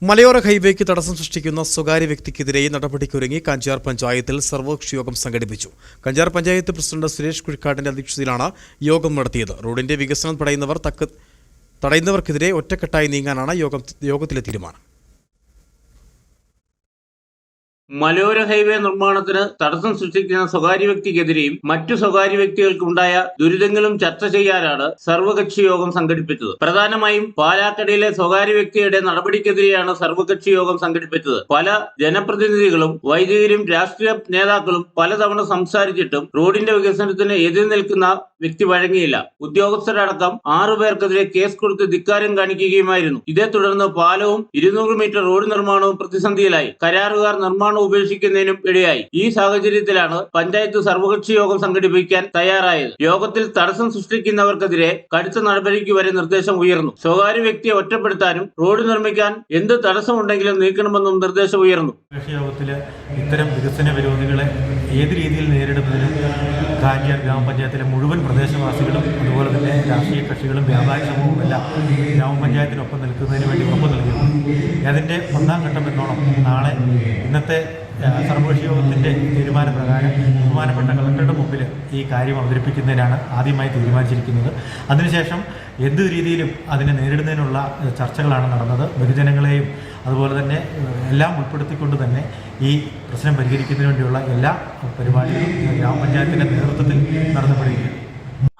മലയോര ഹൈവേക്ക് തടസ്സം സൃഷ്ടിക്കുന്ന സ്വകാര്യ വ്യക്തിക്കെതിരെ നടപടിക്കൊരുങ്ങി കഞ്ചാർ പഞ്ചായത്തിൽ സർവകക്ഷി യോഗം സംഘടിപ്പിച്ചു. കഞ്ചാർ പഞ്ചായത്ത് പ്രസിഡന്റ് സുരേഷ് കുഴിക്കാടിന്റെ അധ്യക്ഷതയിലാണ് യോഗം നടത്തിയത്. റോഡിന്റെ വികസനം തടയുന്നവർക്കെതിരെ ഒറ്റക്കെട്ടായി നീങ്ങാനാണ് യോഗത്തിലെ തീരുമാനം. മലയോര ഹൈവേ നിർമ്മാണത്തിന് തടസ്സം സൃഷ്ടിക്കുന്ന സ്വകാര്യ വ്യക്തിക്കെതിരെയും മറ്റു സ്വകാര്യ വ്യക്തികൾക്കുണ്ടായ ദുരിതങ്ങളും ചർച്ച ചെയ്യാനാണ് സർവകക്ഷി യോഗം സംഘടിപ്പിച്ചത്. പ്രധാനമായും പാലാക്കടയിലെ സ്വകാര്യ വ്യക്തിയുടെ നടപടിക്കെതിരെയാണ് സർവകക്ഷി യോഗം സംഘടിപ്പിച്ചത്. പല ജനപ്രതിനിധികളും വൈദികരും രാഷ്ട്രീയ നേതാക്കളും പലതവണ സംസാരിച്ചിട്ടും റോഡിന്റെ വികസനത്തിന് എതിർ നിൽക്കുന്ന വ്യക്തി വഴങ്ങിയില്ല. ഉദ്യോഗസ്ഥരടക്കം 6 പേർക്കെതിരെ കേസ് കൊടുത്ത് ധിക്കാരം കാണിക്കുകയുമായിരുന്നു. ഇതേ തുടർന്ന് പാലവും 200 മീറ്റർ റോഡ് നിർമ്മാണവും പ്രതിസന്ധിയിലായി. കരാറുകാർ നിർമ്മാണം ഉപേക്ഷിക്കുന്നതിനും ഇടയായി. ഈ സാഹചര്യത്തിലാണ് പഞ്ചായത്ത് സർവകക്ഷി യോഗം സംഘടിപ്പിക്കാൻ തയ്യാറായത്. യോഗത്തിൽ തടസ്സം സൃഷ്ടിക്കുന്നവർക്കെതിരെ കടുത്ത നടപടിക്ക് വരെ നിർദ്ദേശം ഉയർന്നു. സ്വകാര്യ വ്യക്തിയെ ഒറ്റപ്പെടുത്താനും റോഡ് നിർമ്മിക്കാൻ എന്ത് തടസ്സമുണ്ടെങ്കിലും നീക്കണമെന്നും നിർദ്ദേശം ഉയർന്നു. യോഗത്തില് ഇത്തരം വികസന വിരോധികളെ ഏത് രീതിയിൽ നേരിടുന്നതിനും കാഞ്ചാർ ഗ്രാമപഞ്ചായത്തിലെ മുഴുവൻ പ്രദേശവാസികളും അതുപോലെ തന്നെ രാഷ്ട്രീയ കക്ഷികളും വ്യാപാരി സമൂഹവും എല്ലാം ഗ്രാമപഞ്ചായത്തിനൊപ്പം നിൽക്കുന്നതിന് വേണ്ടി ഉറപ്പ് നൽകിയിരുന്നു. അതിൻ്റെ 1ാം ഘട്ടം എന്നോണം നാളെ ഇന്നത്തെ സർവകക്ഷി യോഗത്തിൻ്റെ തീരുമാനപ്രകാരം ബഹുമാനപ്പെട്ട കളക്ടറുടെ മുമ്പിൽ ഈ കാര്യം അവതരിപ്പിക്കുന്നതിനാണ് ആദ്യമായി തീരുമാനിച്ചിരിക്കുന്നത്. അതിനുശേഷം എന്ത് രീതിയിലും അതിനെ നേരിടുന്നതിനുള്ള ചർച്ചകളാണ് നടന്നത്. ബഹുജനങ്ങളെയും അതുപോലെ തന്നെ എല്ലാം ഉൾപ്പെടുത്തിക്കൊണ്ട് തന്നെ ഈ പ്രശ്നം പരിഹരിക്കുന്നതിന് വേണ്ടിയുള്ള എല്ലാ പരിപാടികളും ഗ്രാമപഞ്ചായത്തിൻ്റെ നേതൃത്വത്തിൽ നടത്തപ്പെടുകയാണ്.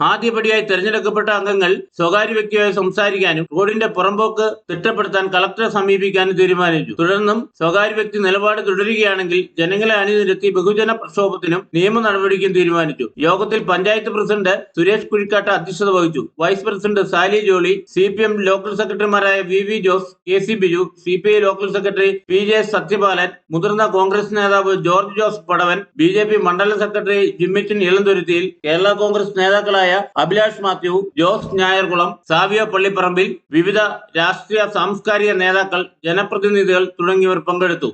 ആദ്യപടിയായി തെരഞ്ഞെടുക്കപ്പെട്ട അംഗങ്ങൾ സ്വകാര്യ വ്യക്തിയുമായി സംസാരിക്കാനും റോഡിന്റെ പുറമ്പോക്ക് തിട്ടപ്പെടുത്താൻ കളക്ടറെ സമീപിക്കാനും തീരുമാനിച്ചു. തുടർന്നും സ്വകാര്യ വ്യക്തി നിലപാട് തുടരുകയാണെങ്കിൽ ജനങ്ങളെ അണിനിരത്തി ബഹുജന പ്രക്ഷോഭത്തിനും നിയമ നടപടിക്കും തീരുമാനിച്ചു. യോഗത്തിൽ പഞ്ചായത്ത് പ്രസിഡന്റ് സുരേഷ് കുഴിക്കാട്ട് അധ്യക്ഷത വഹിച്ചു. Vice president Saly Jolly, CPM local സെക്രട്ടറിമാരായ VV Jose, KC Biju, CPI local secretary PJ Sathyapalan, മുതിർന്ന കോൺഗ്രസ് നേതാവ് ജോർജ് ജോസ് പടവൻ, BJP മണ്ഡലം സെക്രട്ടറി ജിമ്മിച്ചൻ ഇളന്തുരുത്തിയിൽ, കേരള കോൺഗ്രസ് നേതാക്കളായ അഭിലാഷ് മാത്യു, ജോസ് ഞായർകുളം, സാവിയോ പള്ളിപ്പറമ്പിൽ, വിവിധ രാഷ്ട്രീയ സാംസ്കാരിക നേതാക്കൾ, ജനപ്രതിനിധികൾ തുടങ്ങിയവർ പങ്കെടുത്തു.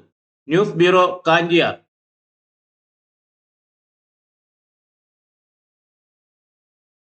News bureau, Kanchiyar.